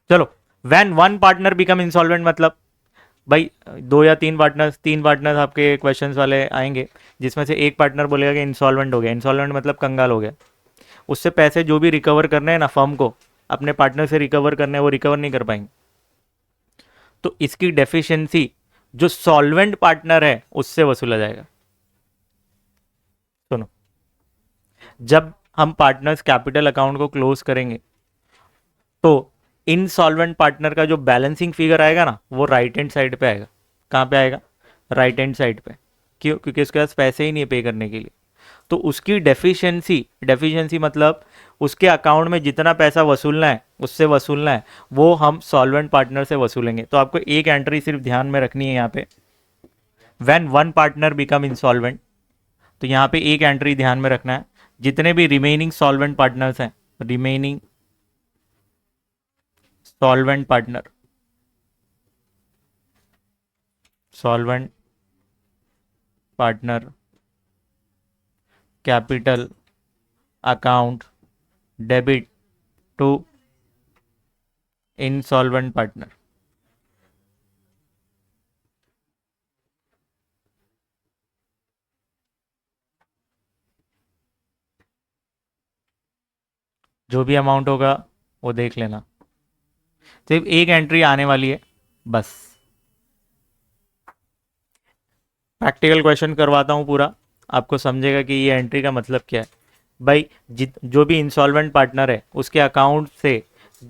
चलो, when one partner become insolvent मतलब भाई दो या तीन पार्टनर्स आपके क्वेश्चंस वाले आएंगे, जिसमें से एक पार्टनर बोलेगा कि इंसॉल्वेंट हो गया। इंसॉल्वेंट मतलब कंगाल हो गया। उससे पैसे जो भी रिकवर करने हैं ना फर्म को, अपने पार्टनर से रिकवर करने हैं, वो रिकवर नहीं कर पाएंगे। तो इसकी डेफिशिएंसी जो सॉल्वेंट पार्टनर है उससे वसूला जाएगा। सुनो, जब हम पार्टनर्स कैपिटल अकाउंट को क्लोज करेंगे तो इनसॉल्वेंट पार्टनर का जो बैलेंसिंग फिगर आएगा ना, वो राइट हैंड साइड पे आएगा। कहाँ पे आएगा? राइट हैंड साइड पे। क्यों? क्योंकि उसके पास पैसे ही नहीं है पे करने के लिए। तो उसकी डेफिशिएंसी, डेफिशिएंसी मतलब उसके अकाउंट में जितना पैसा वसूलना है उससे वसूलना है, वो हम सॉल्वेंट पार्टनर से वसूलेंगे। तो आपको एक एंट्री सिर्फ ध्यान में रखनी है यहाँ पे, when one partner become insolvent. तो यहाँ पे एक एंट्री ध्यान में रखना है, जितने भी रिमेनिंग सॉल्वेंट पार्टनर्स हैं, remaining solvent partner, solvent partner capital account debit to insolvent partner. जो भी अमाउंट होगा वो देख लेना, सिर्फ एक एंट्री आने वाली है बस। प्रैक्टिकल क्वेश्चन करवाता हूँ पूरा, आपको समझेगा कि ये एंट्री का मतलब क्या है। भाई जो भी इंसॉल्वेंट पार्टनर है उसके अकाउंट से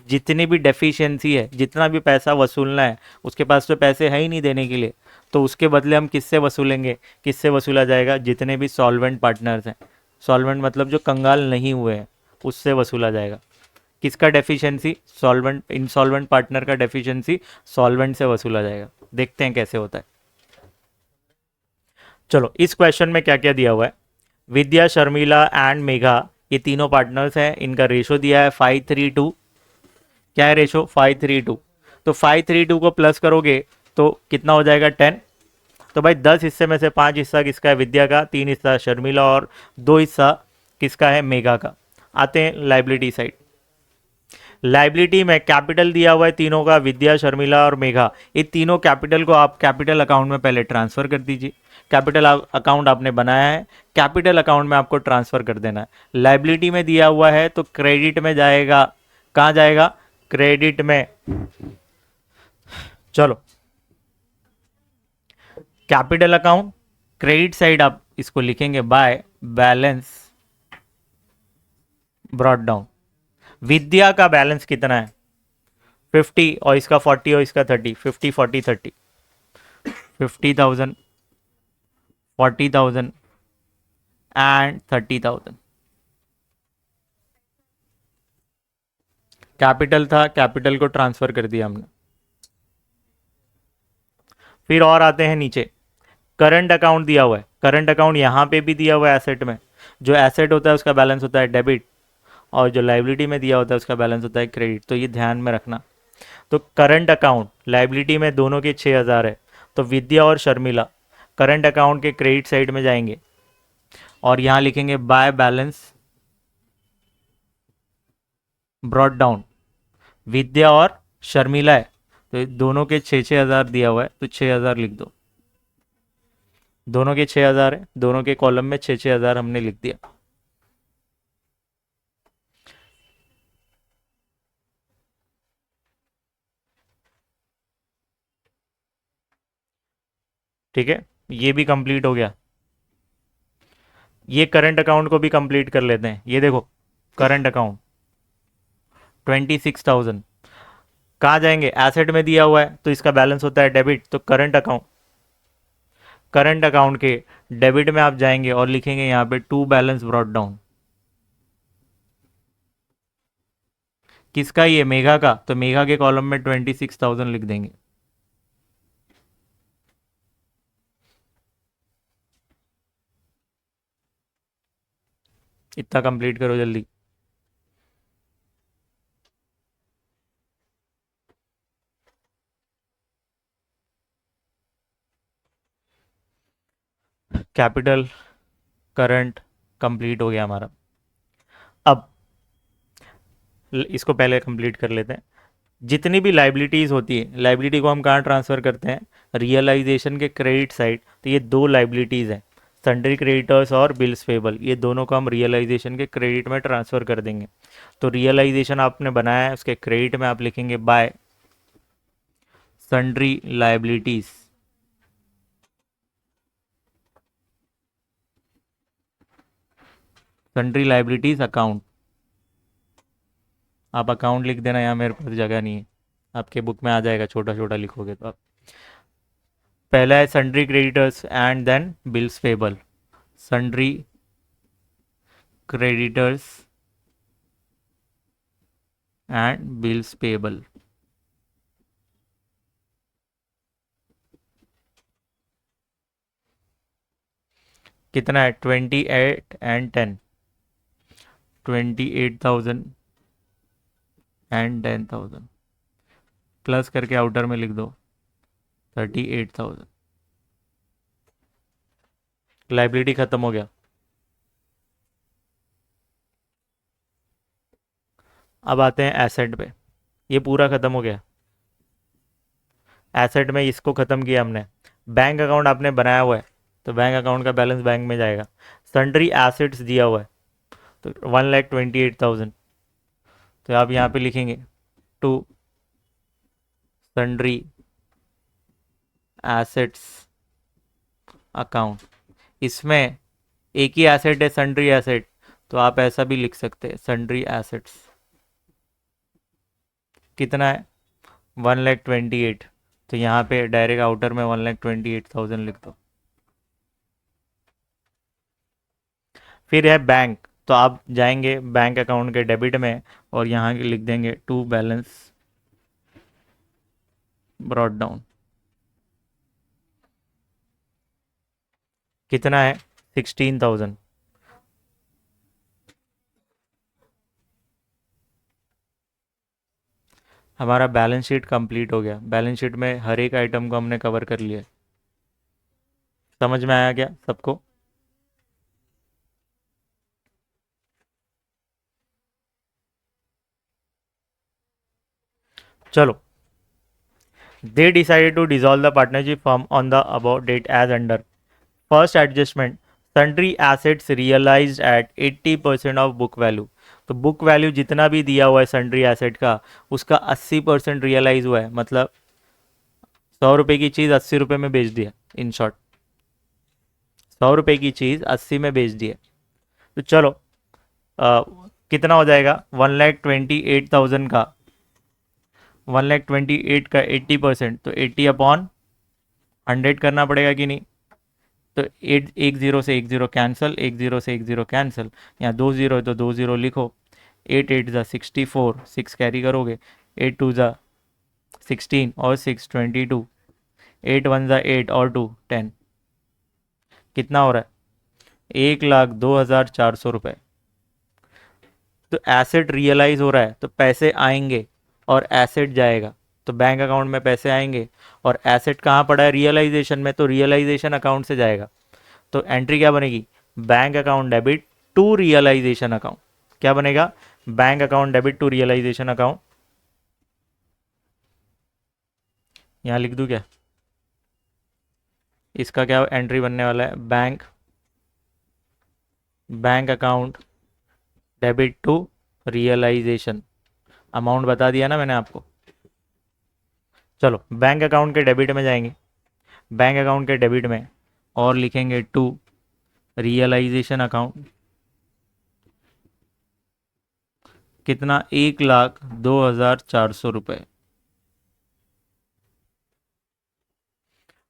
जितनी भी डेफिशिएंसी है, जितना भी पैसा वसूलना है, उसके पास तो पैसे है ही नहीं देने के लिए, तो उसके बदले हम किससे वसूलेंगे? किससे वसूला जाएगा? जितने भी सॉल्वेंट पार्टनर्स हैं, सॉल्वेंट मतलब जो कंगाल नहीं हुए हैं, उससे वसूला जाएगा। किसका डेफिशिएंसी? सॉल्वेंट, इंसॉल्वेंट पार्टनर का डेफिशिएंसी सॉल्वेंट से वसूला जाएगा। देखते हैं कैसे होता है। चलो, इस क्वेश्चन में क्या क्या दिया हुआ है। विद्या, शर्मिला एंड मेघा, ये तीनों पार्टनर्स हैं। इनका रेशो दिया है 5:3:2। क्या है रेशो? 5:3:2। तो 5:3:2 को प्लस करोगे तो कितना हो जाएगा? 10। तो भाई 10 हिस्से में से 5 हिस्सा किसका है? विद्या का, 3 हिस्सा शर्मिला और 2 हिस्सा किसका है? मेघा का। आते हैं लाइबिलिटी साइड। लाइबिलिटी में कैपिटल दिया हुआ है तीनों का, विद्या, शर्मिला और मेघा। ये तीनों कैपिटल को आप कैपिटल अकाउंट में पहले ट्रांसफर कर दीजिए। कैपिटल अकाउंट आपने बनाया है, कैपिटल अकाउंट में आपको ट्रांसफर कर देना है। लाइबिलिटी में दिया हुआ है तो क्रेडिट में जाएगा। कहाँ जाएगा? क्रेडिट में। चलो, कैपिटल अकाउंट, क्रेडिट साइड आप इसको लिखेंगे बाय बैलेंस ब्रॉट डाउन। विद्या का बैलेंस कितना है? 50, और इसका 40 और इसका 30। 50 40 30, 50,000, 40,000 एंड 30,000। कैपिटल था, कैपिटल को ट्रांसफर कर दिया हमने। फिर और आते हैं नीचे, करंट अकाउंट दिया हुआ है। करंट अकाउंट यहाँ पे भी दिया हुआ है एसेट में। जो एसेट होता है उसका बैलेंस होता है डेबिट, और जो लाइबिलिटी में दिया होता है उसका बैलेंस होता है क्रेडिट। तो ये ध्यान में रखना। तो करंट अकाउंट, लाइबिलिटी में दोनों के 6,000 है, तो विद्या और शर्मिला करंट अकाउंट के क्रेडिट साइड में जाएंगे और यहाँ लिखेंगे बाय बैलेंस ब्रॉट डाउन। विद्या और शर्मिला है तो दोनों के 6,000 दिया हुआ है, तो 6,000 लिख दो। दोनों के 6,000 है, दोनों के कॉलम में 6,000 हमने लिख दिया। ठीक है, ये भी कंप्लीट हो गया। ये करंट अकाउंट को भी कंप्लीट कर लेते हैं। ये देखो, करंट अकाउंट 26,000 कहाँ जाएंगे? एसेट में दिया हुआ है तो इसका बैलेंस होता है डेबिट, तो करंट अकाउंट, करंट अकाउंट के डेबिट में आप जाएंगे और लिखेंगे यहाँ पे टू बैलेंस ब्रॉट डाउन। किसका? ये मेघा का, तो मेघा के कॉलम में 26,000 लिख देंगे। इतना कंप्लीट करो जल्दी। कैपिटल, करंट कंप्लीट हो गया हमारा। अब इसको पहले कंप्लीट कर लेते हैं। जितनी भी लाइबिलिटीज़ होती है, लाइबिलिटी को हम कहाँ ट्रांसफ़र करते हैं, रियलाइजेशन के क्रेडिट साइड। तो ये दो लाइबिलिटीज़ हैं, सन्ड्री क्रेडिटर्स और बिल्स पेबल, ये दोनों को हम रियलाइजेशन के क्रेडिट में ट्रांसफ़र कर देंगे। तो रियलाइजेशन आपने बनाया है, उसके क्रेडिट में आप लिखेंगे bye sundry liabilities. Sundry liabilities account, आप अकाउंट लिख देना, यहाँ मेरे पास जगह नहीं है, आपके बुक में आ जाएगा, छोटा छोटा लिखोगे तो आप। पहला है sundry creditors and then bills payable. Sundry creditors and bills payable. कितना है, 28 एंड 10, 28,000 एंड 10,000 प्लस करके आउटर में लिख दो 38,000। लाइबिलिटी खत्म हो गया। अब आते हैं एसेट पे, ये पूरा खत्म हो गया। एसेट में इसको ख़त्म किया हमने। बैंक अकाउंट आपने बनाया हुआ है, तो बैंक अकाउंट का बैलेंस बैंक में जाएगा। सन्ड्री एसेट्स दिया हुआ है, तो 1,28,000, तो आप यहाँ पे लिखेंगे टू सन्ड्री एसेट्स अकाउंट। इसमें एक ही एसेट है सन्ड्री एसेट, तो आप ऐसा भी लिख सकते हैं सन्ड्री एसेट्स। कितना है, 1,28,000, तो यहाँ पे डायरेक्ट आउटर में 1,28,000 लिख दो। फिर है बैंक, तो आप जाएंगे बैंक अकाउंट के डेबिट में और यहाँ लिख देंगे टू बैलेंस ब्रॉट डाउन। कितना है, 16,000। हमारा बैलेंस शीट कंप्लीट हो गया। बैलेंस शीट में हर एक आइटम को हमने कवर कर लिया। समझ में आया क्या सबको? चलो, they decided to dissolve the partnership firm on the above date as under. First adjustment, sundry assets realized at 80% of book value। तो बुक वैल्यू जितना भी दिया हुआ है सन्ड्री एसेट का, उसका 80% रियलाइज हुआ है, मतलब 100 रुपये की चीज़ 80 रुपये में बेच दिया। इन शॉर्ट, 100 रुपये की चीज़ 80 में बेच दिया। तो चलो, कितना हो जाएगा, 1,28,000 का, 1,28,000 का 80%, तो 80/100 करना पड़ेगा कि नहीं? तो एक जीरो से एक जीरो कैंसिल, एक जीरो से एक जीरो कैंसिल, यहाँ 2 जीरो है तो 2 जीरो लिखो। 8 8 ज़ा 64, 6 कैरी करोगे, 8 2 ज़ा 16 और 6 22, 8 1 ज़ा 8 और 2 10। कितना हो रहा है, 1,02,400 रुपये। तो एसेट रियलाइज हो रहा है, तो पैसे आएंगे और एसेट जाएगा। तो बैंक अकाउंट में पैसे आएंगे और एसेट कहाँ पड़ा है, रियलाइजेशन में, तो रियलाइजेशन अकाउंट से जाएगा। तो एंट्री क्या बनेगी, bank account debit to realisation account. क्या बनेगा, bank account debit to realisation account. यहाँ लिख दूँ क्या, इसका क्या एंट्री बनने वाला है, bank account debit to realisation. Amount बता दिया ना मैंने आपको। चलो, बैंक अकाउंट के डेबिट में जाएंगे, बैंक अकाउंट के डेबिट में और लिखेंगे टू रियलाइजेशन अकाउंट। कितना, 1,02,400 रुपये।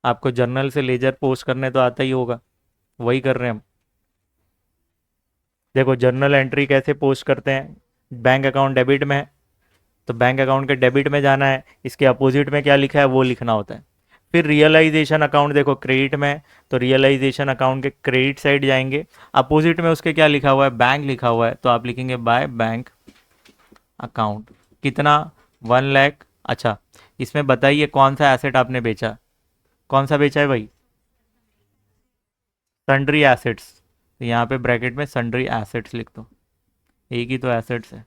आपको जर्नल से लेजर पोस्ट करने तो आता ही होगा, वही कर रहे हैं हम। देखो जर्नल एंट्री कैसे पोस्ट करते हैं, बैंक अकाउंट डेबिट में है, तो बैंक अकाउंट के डेबिट में जाना है, इसके अपोजिट में क्या लिखा है वो लिखना होता है। फिर रियलाइजेशन अकाउंट, देखो क्रेडिट में है, तो रियलाइजेशन अकाउंट के क्रेडिट साइड जाएंगे, अपोजिट में उसके क्या लिखा हुआ है, बैंक लिखा हुआ है, तो आप लिखेंगे बाय बैंक अकाउंट। कितना, 1,00,000। अच्छा, इसमें बताइए कौन सा एसेट आपने बेचा, कौन सा बेचा है भाई, सन्ड्री एसेट्स। तो यहाँ पे ब्रैकेट में सन्ड्री एसेट्स लिख दो, एक ही तो एसेट्स है।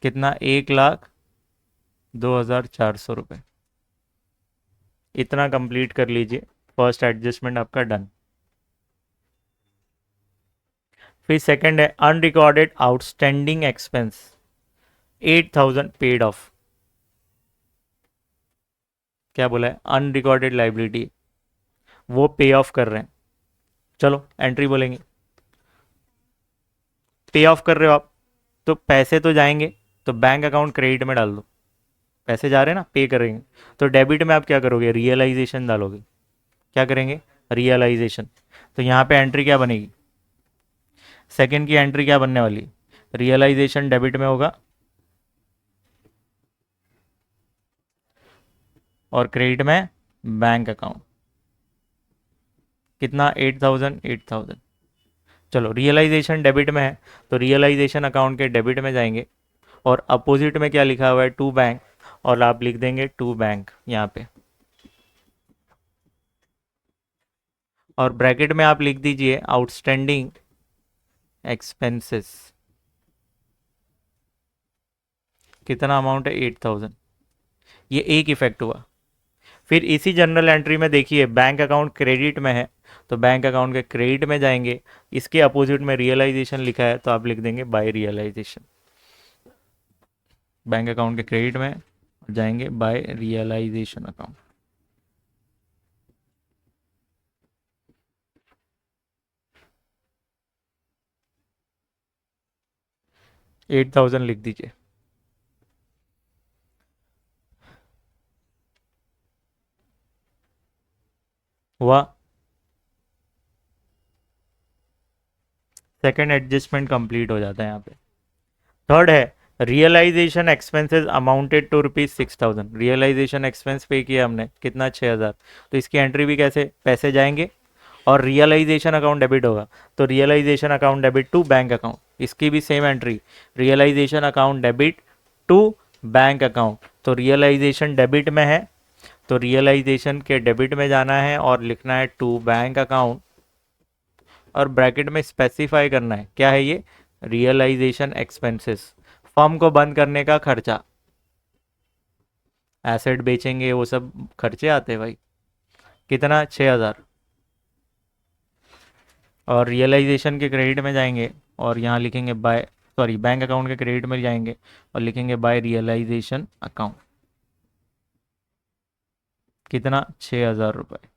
कितना, 1,02,400 रुपये। इतना कंप्लीट कर लीजिए, फर्स्ट एडजस्टमेंट आपका डन। फिर सेकंड है unrecorded outstanding expense, 8,000 paid of. क्या बोला है, अनरिकॉर्डेड लाइबिलिटी, वो पे ऑफ कर रहे हैं। चलो एंट्री बोलेंगे, पे ऑफ कर रहे हो आप, तो पैसे तो जाएंगे, तो बैंक अकाउंट क्रेडिट में डाल दो। पैसे जा रहे हैं ना, पे करेंगे, तो डेबिट में आप क्या करोगे, रियलाइजेशन डालोगे। क्या करेंगे, रियलाइजेशन। तो यहाँ पे एंट्री क्या बनेगी, सेकंड की एंट्री क्या बनने वाली, रियलाइजेशन डेबिट में होगा और क्रेडिट में बैंक अकाउंट। कितना, 8,000 8,000। चलो रियलाइजेशन डेबिट में है, तो रियलाइजेशन अकाउंट के डेबिट में जाएंगे, और अपोजिट में क्या लिखा हुआ है, टू बैंक, और आप लिख देंगे टू बैंक यहाँ पे, और ब्रैकेट में आप लिख दीजिए आउटस्टैंडिंग एक्सपेंसेस। कितना अमाउंट है, 8,000। ये एक इफेक्ट हुआ। फिर इसी जनरल एंट्री में देखिए बैंक अकाउंट क्रेडिट में है, तो बैंक अकाउंट के क्रेडिट में जाएंगे, इसके अपोजिट में रियलाइजेशन लिखा है, तो आप लिख देंगे बाय रियलाइजेशन। बैंक अकाउंट के क्रेडिट में जाएंगे बाय रियलाइजेशन अकाउंट। $8,000 लिख दीजिए। हुआ, सेकंड एडजस्टमेंट कंप्लीट हो जाता है यहाँ पे। थर्ड है realisation expenses amounted to ₹6,000। Realisation expense pay किया हमने कितना, 6,000। तो इसकी एंट्री भी कैसे, पैसे जाएंगे और रियलाइजेशन अकाउंट डेबिट होगा, तो realisation account debit to bank account, इसकी भी same entry, realisation account debit to bank account. तो रियलाइजेशन डेबिट में है, तो रियलाइजेशन के डेबिट में जाना है और लिखना है टू बैंक अकाउंट, और ब्रैकेट में स्पेसिफाई करना है क्या है ये, रियलाइजेशन एक्सपेंसेस, फर्म को बंद करने का खर्चा, एसेट बेचेंगे वो सब खर्चे आते हैं भाई। कितना, 6,000। और रियलाइजेशन के क्रेडिट में जाएंगे और यहाँ लिखेंगे बाय, सॉरी बैंक अकाउंट के क्रेडिट में जाएंगे और लिखेंगे बाय रियलाइजेशन अकाउंट। कितना, 6,000 रुपये।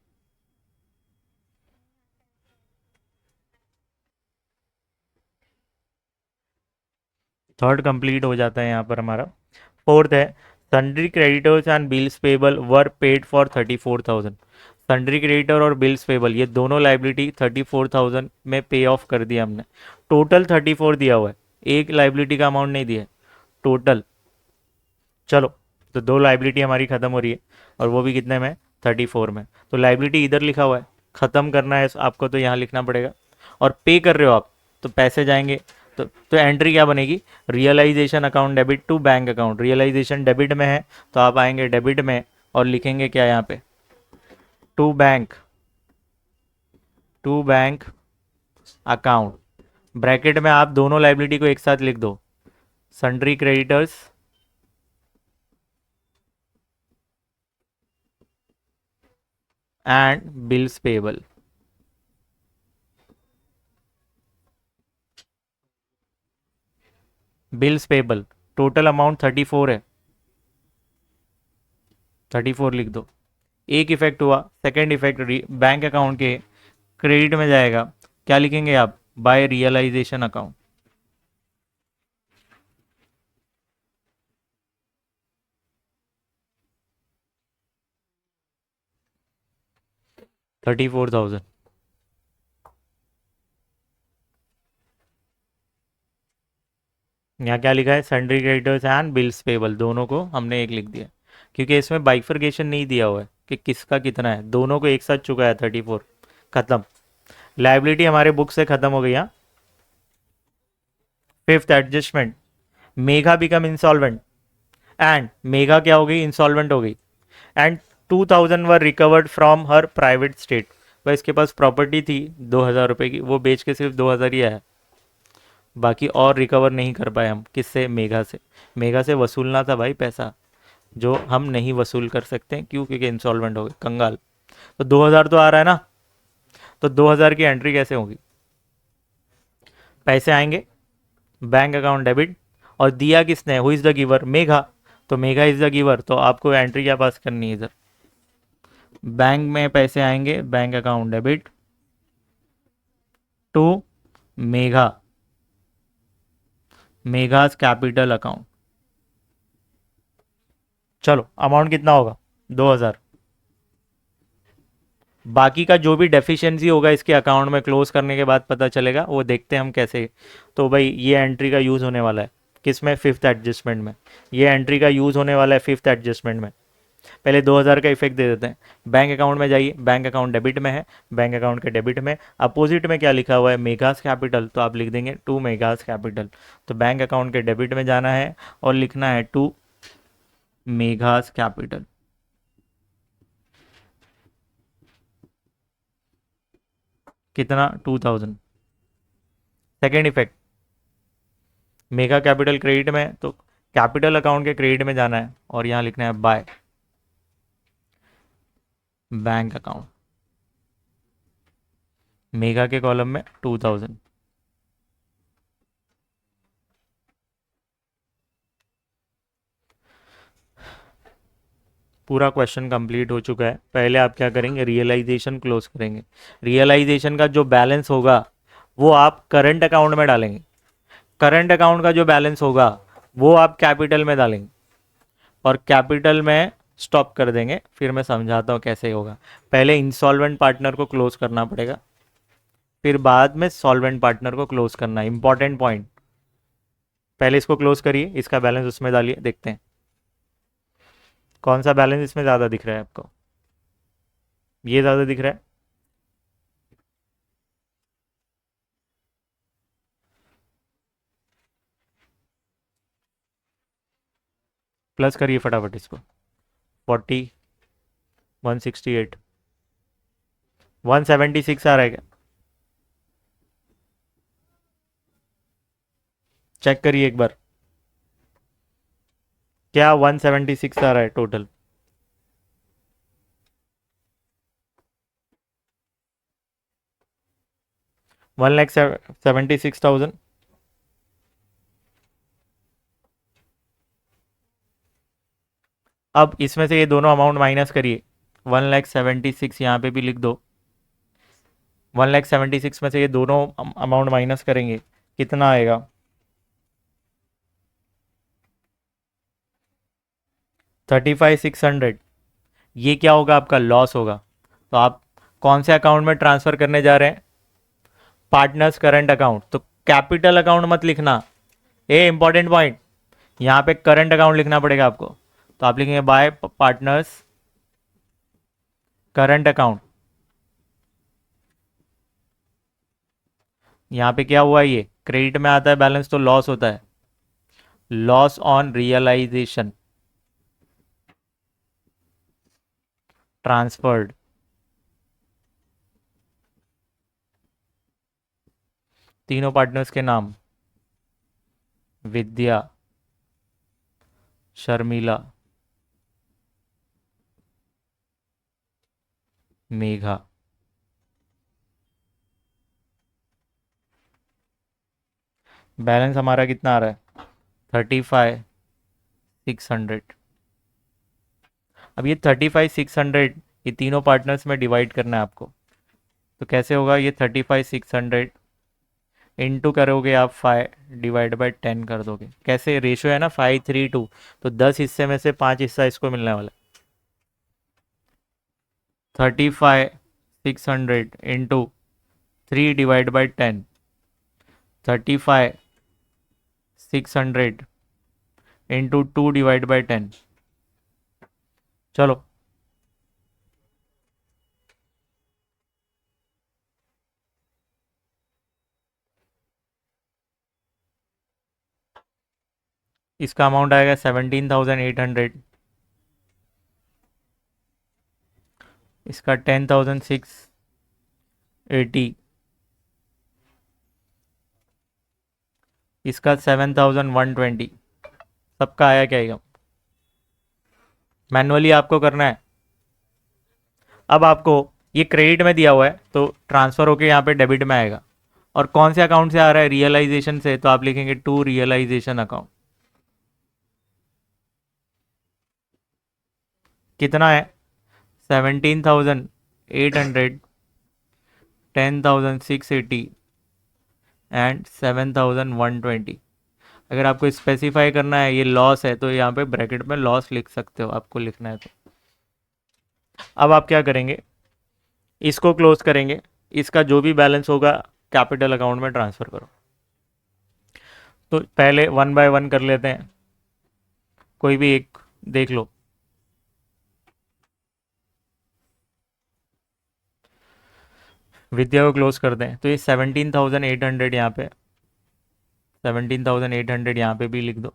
थर्ड कंप्लीट हो जाता है यहाँ पर हमारा। फोर्थ है sundry creditors and bills payable were paid for 34,000। Sundry creditor और बिल्स पेबल ये दोनों लाइबिलिटी 34,000 में पे ऑफ कर दिया हमने। टोटल 34 दिया हुआ है, एक लाइबिलिटी का अमाउंट नहीं दिया है, टोटल। चलो, तो दो लाइबिलिटी हमारी खत्म हो रही है, और वो भी कितने में, 34 में। तो लाइबिलिटी इधर लिखा हुआ है, ख़त्म करना है आपको तो यहाँ लिखना पड़ेगा, और पे कर रहे हो आप, तो पैसे जाएंगे, तो एंट्री क्या बनेगी, realisation account debit to bank account. Realisation debit में है, तो आप आएंगे डेबिट में और लिखेंगे क्या यहाँ पे, to bank, to bank account. Bracket में आप दोनों लाइबिलिटी को एक साथ लिख दो, sundry creditors and bills payable. Bills payable total amount 34 है, 34 लिख दो। एक इफेक्ट हुआ, सेकेंड इफेक्ट बैंक अकाउंट के क्रेडिट में जाएगा, क्या लिखेंगे आप, बाय रियलाइजेशन अकाउंट। 34,000। यहाँ क्या लिखा है, sundry creditors and bills payable, दोनों को हमने एक लिख दिया, क्योंकि इसमें बाइफर्केशन नहीं दिया हुआ है कि किसका कितना है, दोनों को एक साथ चुका है 34। खत्म, लाइबिलिटी हमारे बुक से खत्म हो गई। यहाँ fifth adjustment, Megha become insolvent and Megha क्या हो गई, इंसॉल्वेंट हो गई, and 2,000 were recovered from her private state. वह इसके पास प्रॉपर्टी थी 2,000 रुपये की, वो बेच के सिर्फ 2,000 ही आया, बाकी और रिकवर नहीं कर पाए हम, किससे? मेगा से। मेगा से वसूलना था भाई पैसा, जो हम नहीं वसूल कर सकते हैं। क्यों? क्योंकि इंसॉल्वेंट हो गए, कंगाल। तो 2000 तो आ रहा है ना, तो 2000 की एंट्री कैसे होगी? पैसे आएंगे, बैंक अकाउंट डेबिट, और दिया किसने? Who is the giver? Megha. तो मेघा इज द गिवर, तो आपको एंट्री क्या पास करनी है इधर? बैंक में पैसे आएंगे, bank account debit to Megha, Megha's capital account. चलो अमाउंट कितना होगा? 2000। बाकी का जो भी डेफिशिएंसी होगा इसके अकाउंट में क्लोज करने के बाद पता चलेगा, वो देखते हैं हम कैसे। तो भाई ये एंट्री का यूज़ होने वाला है किस में? फिफ्थ एडजस्टमेंट में। ये एंट्री का यूज़ होने वाला है फिफ्थ एडजस्टमेंट में। पहले 2000 का इफेक्ट दे देते हैं। बैंक अकाउंट में जाइए, बैंक अकाउंट डेबिट में है, बैंक अकाउंट के डेबिट में अपोजिट में क्या लिखा हुआ है? मेगास कैपिटल, तो आप लिख देंगे टू मेगास कैपिटल। तो बैंक अकाउंट के डेबिट में जाना है और लिखना है टू मेगास कैपिटल। कितना? 2000। Second effect, mega capital credit में, तो कैपिटल अकाउंट के क्रेडिट में जाना है और यहाँ लिखना है बाय बैंक अकाउंट, मेगा के कॉलम में 2000। पूरा क्वेश्चन कंप्लीट हो चुका है। पहले आप क्या करेंगे? रियलाइजेशन क्लोज करेंगे। रियलाइजेशन का जो बैलेंस होगा वो आप करंट अकाउंट में डालेंगे। करंट अकाउंट का जो बैलेंस होगा वो आप कैपिटल में डालेंगे और कैपिटल में स्टॉप कर देंगे। फिर मैं समझाता हूँ कैसे होगा। पहले इंसॉल्वेंट पार्टनर को क्लोज करना पड़ेगा, फिर बाद में सॉल्वेंट पार्टनर को क्लोज करना है। इंपॉर्टेंट पॉइंट, पहले इसको क्लोज करिए, इसका बैलेंस उसमें डालिए, देखते हैं कौन सा बैलेंस इसमें ज़्यादा दिख रहा है आपको। ये ज़्यादा दिख रहा है, प्लस करिए फटाफट इसको। 40, 168, 176 आ रहा है क्या? चेक करिए एक बार, क्या 176 आ रहा है टोटल? वन लैख 76,000। अब इसमें से ये दोनों अमाउंट माइनस करिए। 1,76,000 यहाँ पे भी लिख दो। 1,76,000 में से ये दोनों अमाउंट माइनस करेंगे, कितना आएगा? 35,600। ये क्या होगा? आपका लॉस होगा। तो आप कौन से अकाउंट में ट्रांसफ़र करने जा रहे हैं? Partners current account. तो कैपिटल अकाउंट मत लिखना, ए इंपॉर्टेंट पॉइंट, यहाँ पे करंट अकाउंट लिखना पड़ेगा आपको। तो आप लिखेंगे बाय पार्टनर्स करंट अकाउंट। यहाँ पे क्या हुआ? ये क्रेडिट में आता है बैलेंस, तो लॉस होता है, लॉस ऑन रियलाइजेशन ट्रांसफर्ड। तीनों पार्टनर्स के नाम, विद्या, शर्मिला, मेघा। बैलेंस हमारा कितना आ रहा है? 35,600। अब ये 35,600 ये तीनों पार्टनर्स में डिवाइड करना है आपको। तो कैसे होगा? ये 35,600 इंटू करोगे आप 5/10 कर दोगे। कैसे? रेशो है ना 5:3:2, तो 10 हिस्से में से 5 हिस्सा इसको मिलने वाला है। 35,600 इंटू 3/10, 35,600 इंटू 2/10। चलो इसका अमाउंट आएगा 17,800, इसका 10,680, इसका 7120, सबका आया क्या ये? मैनुअली आपको करना है। अब आपको ये क्रेडिट में दिया हुआ है तो ट्रांसफर होके यहाँ पे डेबिट में आएगा। और कौन से अकाउंट से आ रहा है? रियलाइजेशन से, तो आप लिखेंगे टू रियलाइजेशन अकाउंट। कितना है? 17,800, 10,680 एंड 7,120। अगर आपको स्पेसिफाई करना है ये लॉस है तो यहाँ पे ब्रैकेट में लॉस लिख सकते हो, आपको लिखना है तो। अब आप क्या करेंगे, इसको क्लोज करेंगे, इसका जो भी बैलेंस होगा कैपिटल अकाउंट में ट्रांसफ़र करो। तो पहले वन बाय वन कर लेते हैं, कोई भी एक देख लो। विद्या को क्लोज कर दें तो ये 17,800 यहाँ पे, 17,800 यहाँ पे भी लिख दो।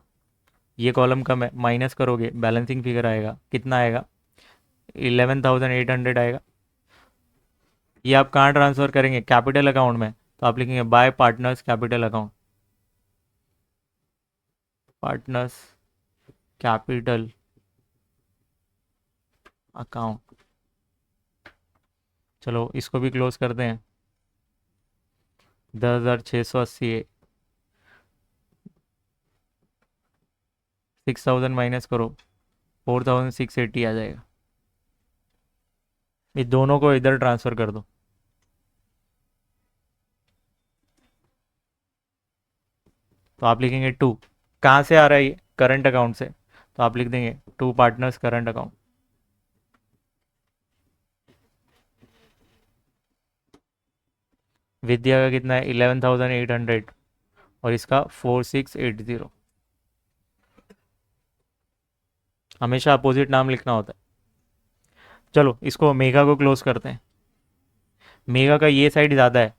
ये कॉलम कम है, माइनस करोगे बैलेंसिंग फिगर आएगा, कितना आएगा? 11,800 आएगा। ये आप कहाँ ट्रांसफ़र करेंगे? कैपिटल अकाउंट में, तो आप लिखेंगे bye partners capital account, partners capital account. चलो इसको भी क्लोज करते हैं। 10,680 है, 6,000 माइनस करो, 4,680 आ जाएगा। ये दोनों को इधर ट्रांसफ़र कर दो। तो आप लिखेंगे टू, कहाँ से आ रहा है ये? करंट अकाउंट से, तो आप लिख देंगे टू पार्टनर्स करंट अकाउंट। विद्या का कितना है? 11,800 और इसका 4,680। हमेशा अपोजिट नाम लिखना होता है। चलो इसको मेगा को क्लोज करते हैं। मेगा का ये साइड ज़्यादा है,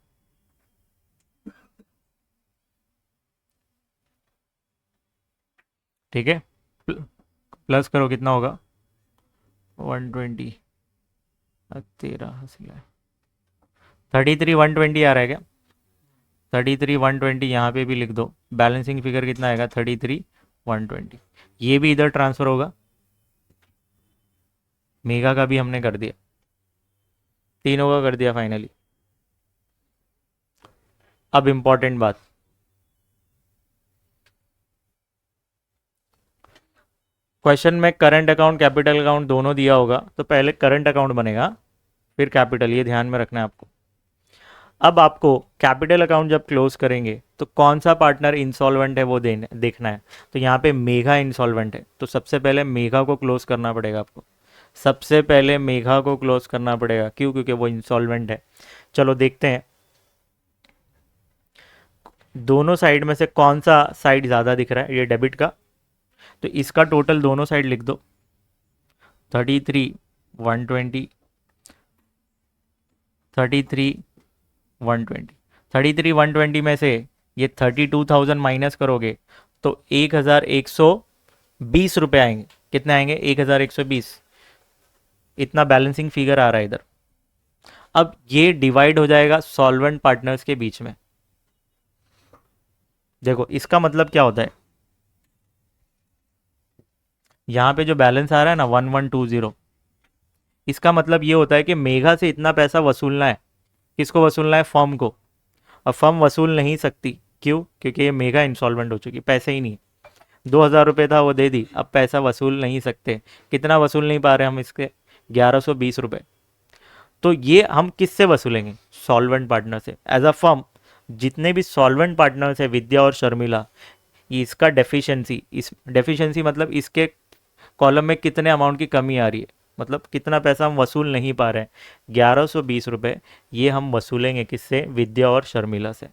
ठीक है। प्लस करो, कितना होगा? 120, 33,120 आ रहा है क्या? 33,120 यहाँ पे भी लिख दो। बैलेंसिंग फिगर कितना आएगा? 33,120। ये भी इधर ट्रांसफ़र होगा। मेगा का भी हमने कर दिया, तीनों का कर दिया फाइनली। अब इम्पॉर्टेंट बात, क्वेश्चन में करंट अकाउंट कैपिटल अकाउंट दोनों दिया होगा, तो पहले करंट अकाउंट बनेगा फिर कैपिटल, ये ध्यान में रखना है आपको। अब आपको कैपिटल अकाउंट जब क्लोज करेंगे तो कौन सा पार्टनर इंसॉल्वेंट है वो देखना है। तो यहाँ पे मेगा इंसॉल्वेंट है, तो सबसे पहले मेगा को क्लोज करना पड़ेगा आपको। सबसे पहले मेगा को क्लोज करना पड़ेगा, क्यों? क्योंकि वो इंसॉल्वेंट है। चलो देखते हैं दोनों साइड में से कौन सा साइड ज़्यादा दिख रहा है, ये डेबिट का। तो इसका टोटल दोनों साइड लिख दो, 33,120, 33,120। 33,120 में से ये 32,000 माइनस करोगे तो 1,120 रुपये आएंगे। कितने आएंगे? 1,120। इतना बैलेंसिंग फिगर आ रहा है इधर। अब ये डिवाइड हो जाएगा सॉल्वेंट पार्टनर्स के बीच में। देखो इसका मतलब क्या होता है, यहाँ पे जो बैलेंस आ रहा है ना 1120, इसका मतलब ये होता है कि मेघा से इतना पैसा वसूलना है। किसको वसूलना है? फर्म को। और फर्म वसूल नहीं सकती, क्यों? क्योंकि ये मेगा इंसॉल्वेंट हो चुकी, पैसे ही नहीं। 2,000 रुपये था वो दे दी, अब पैसा वसूल नहीं सकते। कितना वसूल नहीं पा रहे हम इसके? 1,120 रुपये। तो ये हम किससे वसूलेंगे? सॉल्वेंट पार्टनर से। एज अ फर्म जितने भी सॉल्वेंट पार्टनर्स है विद्या और शर्मिला, ये इसका डेफिशिएंसी, इस डेफिशिएंसी मतलब इसके कॉलम में कितने अमाउंट की कमी आ रही है, मतलब कितना पैसा हम वसूल नहीं पा रहे हैं। 1,120 रुपये ये हम वसूलेंगे किससे? विद्या और शर्मिला से।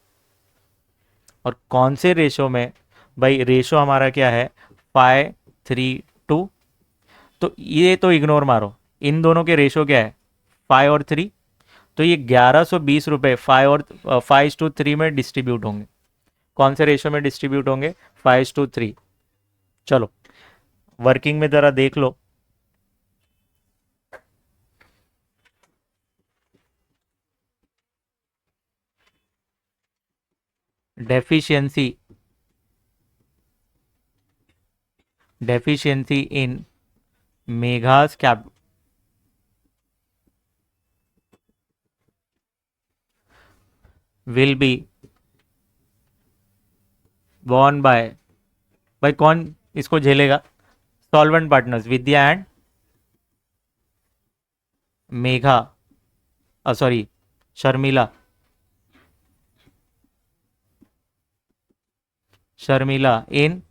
और कौन से रेशो में? भाई रेशो हमारा क्या है? 5:3 तो ये तो इग्नोर मारो, इन दोनों के रेशो क्या है? 5 और 3। तो ये 1,120 रुपये 5:3 में डिस्ट्रीब्यूट होंगे। कौन से रेशो में डिस्ट्रीब्यूट होंगे? 5:3। चलो वर्किंग में ज़रा देख लो। Deficiency deficiency in Megha's cap will be borne by, भाई कौन इसको झेलेगा? Solvent partners Vidya and Megha, sorry Sharmila, Sharmila in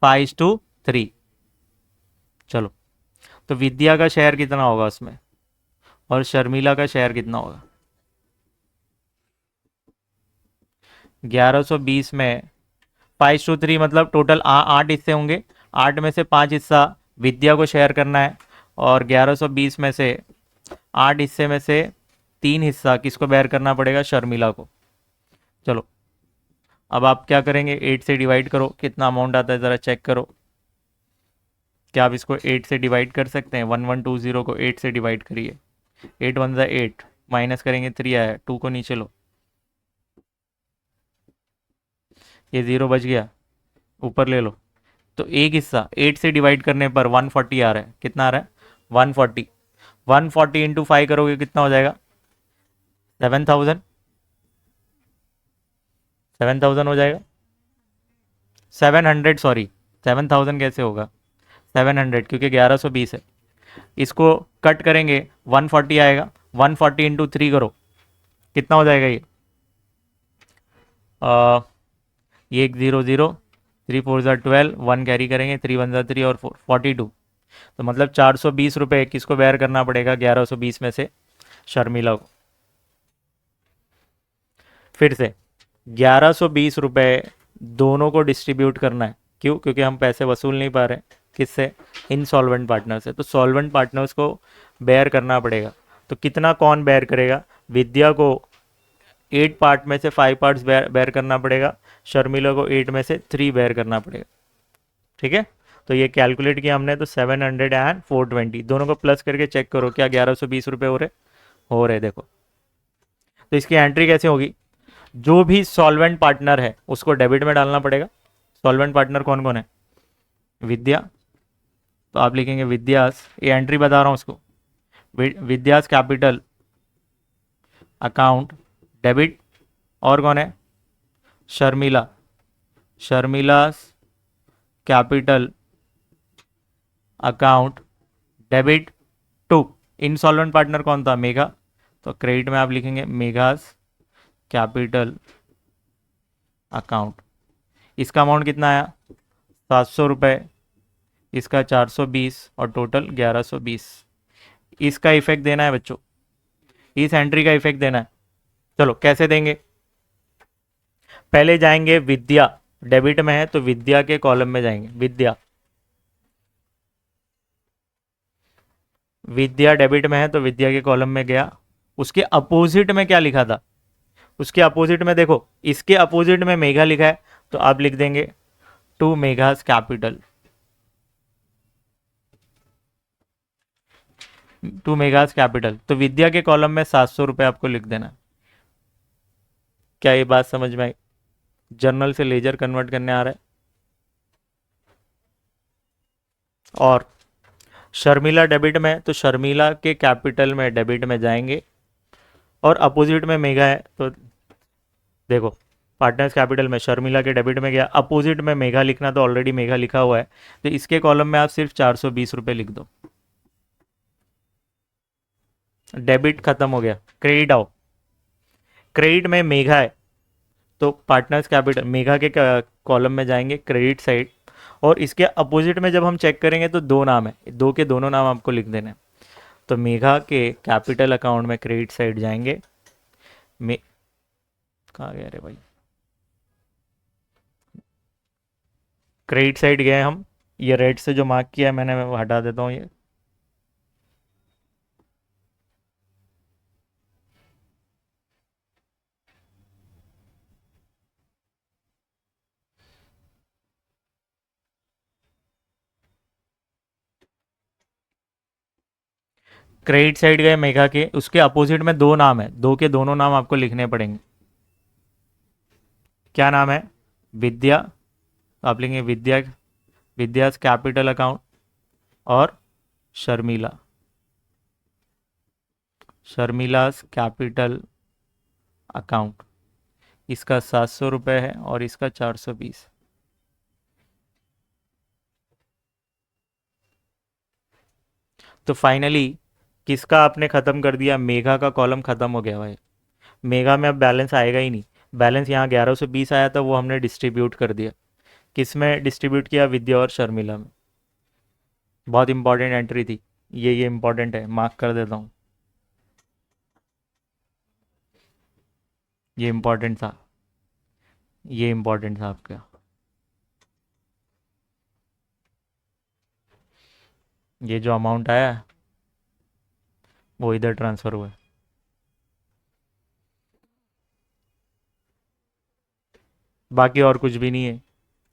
5:3। चलो, तो विद्या का शेयर कितना होगा उसमें और शर्मिला का शेयर कितना होगा? 1120 में 5:3 मतलब टोटल 8 हिस्से होंगे। 8 में से 5 हिस्सा विद्या को शेयर करना है और 1120 में से 8 हिस्से में से 3 हिस्सा किसको बेयर करना पड़ेगा? शर्मिला को। चलो, अब आप क्या करेंगे? 8 से डिवाइड करो, कितना अमाउंट आता है ज़रा चेक करो। क्या आप इसको 8 से डिवाइड कर सकते हैं? 1120 को 8 से डिवाइड करिए। 8 1 ज़ा 8, माइनस करेंगे 3 आया, 2 को नीचे लो, ये 0 बच गया, ऊपर ले लो। तो एक हिस्सा 8 से डिवाइड करने पर 140 आ रहा है। कितना आ रहा है? 140। 140 इंटू 5 करोगे कितना हो जाएगा? 7000। 7000 हो जाएगा। 700, सॉरी 7000 कैसे होगा? 700 क्योंकि 1120 है। इसको कट करेंगे 140 आएगा। 140 इंटू 3 करो, कितना हो जाएगा ये? ये एक 0 0, 3 4 ज़ा 12, 1 कैरी करेंगे, 3 1 ज़ा 3 और 4 42। तो मतलब 420 रुपये किसको बेयर करना पड़ेगा? 1120 में से शर्मिला को। फिर से 1120 रुपये दोनों को डिस्ट्रीब्यूट करना है। क्यों? क्योंकि हम पैसे वसूल नहीं पा रहे। किससे? इनसॉल्वेंट पार्टनर से। तो सॉल्वेंट पार्टनर्स को बेयर करना पड़ेगा। तो कितना कौन बेयर करेगा? विद्या को 8 पार्ट में से 5 पार्ट्स बेयर करना पड़ेगा, शर्मिला को 8 में से 3 बेयर करना पड़ेगा। ठीक है, तो ये कैलकुलेट किया हमने, तो 700 एंड 420 दोनों को प्लस करके चेक करो क्या 1120 रुपये हो रहे देखो। तो इसकी एंट्री कैसे होगी? जो भी सॉल्वेंट पार्टनर है उसको डेबिट में डालना पड़ेगा। सॉल्वेंट पार्टनर कौन कौन है? विद्या, तो आप लिखेंगे विद्यास, ये एंट्री बता रहा हूँ उसको, विद्यास कैपिटल अकाउंट डेबिट। और कौन है? Sharmila, Sharmila's capital account debit to. Insolvent partner कौन था? मेघा, तो क्रेडिट में आप लिखेंगे मेघास कैपिटल अकाउंट। इसका अमाउंट कितना आया? 700 रुपये, इसका 420 और टोटल 1120। इसका इफेक्ट देना है बच्चों, इस एंट्री का इफेक्ट देना है। चलो कैसे देंगे? पहले जाएंगे विद्या, डेबिट में है तो विद्या के कॉलम में जाएंगे। विद्या, विद्या डेबिट में है तो विद्या के कॉलम में गया। उसके अपोजिट में क्या लिखा था? उसके अपोजिट में देखो, इसके अपोजिट में मेघा लिखा है तो आप लिख देंगे टू मेघास कैपिटल, टू मेघास कैपिटल। तो विद्या के कॉलम में 700 रुपये आपको लिख देना। क्या ये बात समझ में आई? जर्नल से लेजर कन्वर्ट करने आ रहा है। और शर्मिला डेबिट में, तो शर्मिला के कैपिटल में डेबिट में जाएंगे। और अपोजिट में मेघा है तो देखो, पार्टनर्स कैपिटल में शर्मिला के डेबिट में गया, अपोजिट में मेघा लिखना तो ऑलरेडी मेघा लिखा हुआ है, तो इसके कॉलम में आप सिर्फ 420 रुपये लिख दो। डेबिट खत्म हो गया, क्रेडिट आओ। क्रेडिट में मेघा है तो पार्टनर्स कैपिटल मेघा के कॉलम में जाएंगे क्रेडिट साइड। और इसके अपोजिट में जब हम चेक करेंगे तो दो नाम है, दो के दोनों नाम आपको लिख देने हैं। तो मेघा के कैपिटल अकाउंट में क्रेडिट साइड जाएंगे। कहाँ गया रे भाई? क्रेडिट साइड गए हम, ये रेड से जो मार्क किया है मैंने, मैं वो हटा देता हूँ ये। क्रेडिट साइड गए मेघा के, उसके अपोजिट में दो नाम है, दो के दोनों नाम आपको लिखने पड़ेंगे। क्या नाम है? विद्या, तो आप लिखेंगे विद्या विद्यास कैपिटल अकाउंट और शर्मिलास कैपिटल अकाउंट, इसका 700 रुपये है और इसका 420। तो फाइनली किसका आपने ख़त्म कर दिया? मेघा का कॉलम ख़त्म हो गया भाई। मेघा में अब बैलेंस आएगा ही नहीं। बैलेंस यहाँ 1120 आया था, वो हमने डिस्ट्रीब्यूट कर दिया। किस में डिस्ट्रीब्यूट किया? विद्या और शर्मिला में। बहुत इंपॉर्टेंट एंट्री थी ये इंपॉर्टेंट है, मार्क कर देता हूँ। ये इंपॉर्टेंट था, ये इंपॉर्टेंट था आपका। ये जो अमाउंट आया वो इधर ट्रांसफ़र हुआ है। बाकी और कुछ भी नहीं है,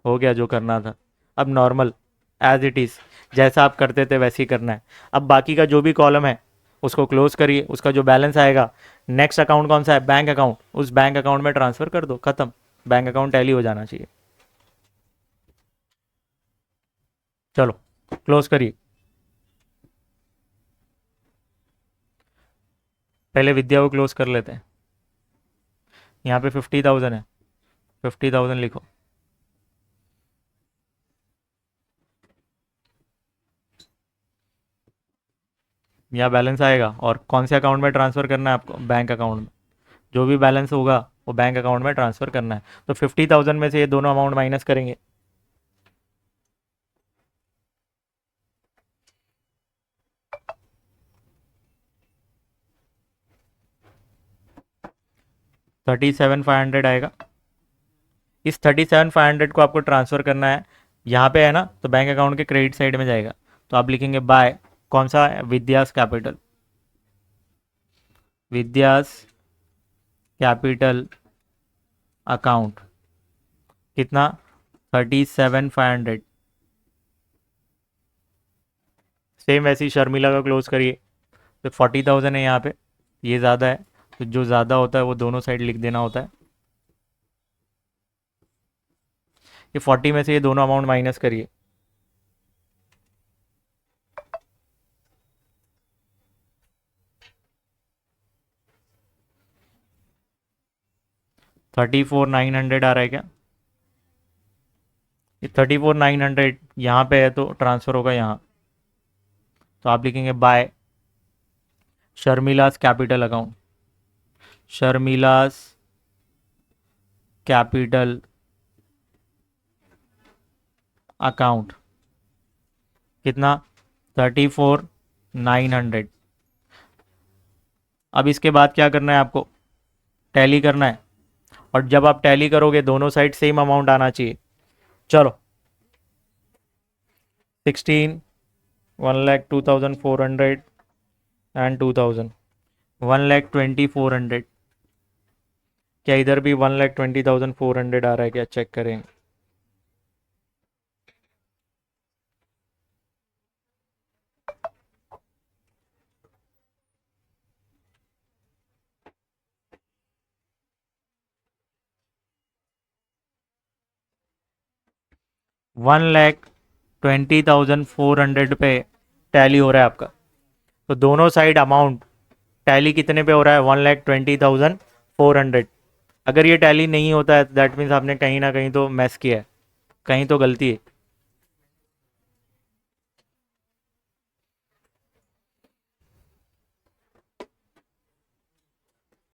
हो गया जो करना था। अब नॉर्मल एज इट इज़ जैसा आप करते थे वैसे ही करना है। अब बाकी का जो भी कॉलम है उसको क्लोज करिए, उसका जो बैलेंस आएगा, नेक्स्ट अकाउंट कौन सा है? बैंक अकाउंट, उस बैंक अकाउंट में ट्रांसफ़र कर दो, ख़त्म। बैंक अकाउंट टैली हो जाना चाहिए। चलो क्लोज करिए। पहले विद्या को क्लोज कर लेते हैं। यहाँ पे 50,000 है, 50,000 लिखो। यहाँ बैलेंस आएगा और कौन से अकाउंट में ट्रांसफ़र करना है आपको? बैंक अकाउंट में। जो भी बैलेंस होगा वो बैंक अकाउंट में ट्रांसफ़र करना है। तो 50,000 में से ये दोनों अमाउंट माइनस करेंगे। थर्टी सेवन फाइव हंड्रेड आएगा। इस 37,500 को आपको ट्रांसफ़र करना है। यहाँ पे है ना, तो बैंक अकाउंट के क्रेडिट साइड में जाएगा। तो आप लिखेंगे बाय कौन सा? विद्यास कैपिटल, विद्यास कैपिटल अकाउंट। कितना? 37,500। सेम वैसे ही शर्मिला का क्लोज करिए। तो 40,000 है यहाँ पे, ये ज़्यादा है, तो जो ज़्यादा होता है वो दोनों साइड लिख देना होता है। ये 40 में से ये दोनों अमाउंट माइनस करिए। $34,900 आ रहा है क्या? ये 34,900 यहाँ पे है तो ट्रांसफ़र होगा यहाँ। तो आप लिखेंगे by Sharmila's capital account, Sharmila's capital account. कितना? 34,900। अब इसके बाद क्या करना है आपको? टैली करना है। और जब आप टैली करोगे दोनों साइड सेम अमाउंट आना चाहिए। चलो 16, 1,02,400 एंड 2,000, 1,20,400। क्या इधर भी 1,20,400 आ रहा है क्या? चेक करें। $1,20,400 पे टैली हो रहा है आपका। तो दोनों साइड अमाउंट टैली कितने पे हो रहा है? 1,20,400। अगर ये टैली नहीं होता है दैट मीन्स आपने कहीं ना कहीं तो मैस किया है, कहीं तो गलती है।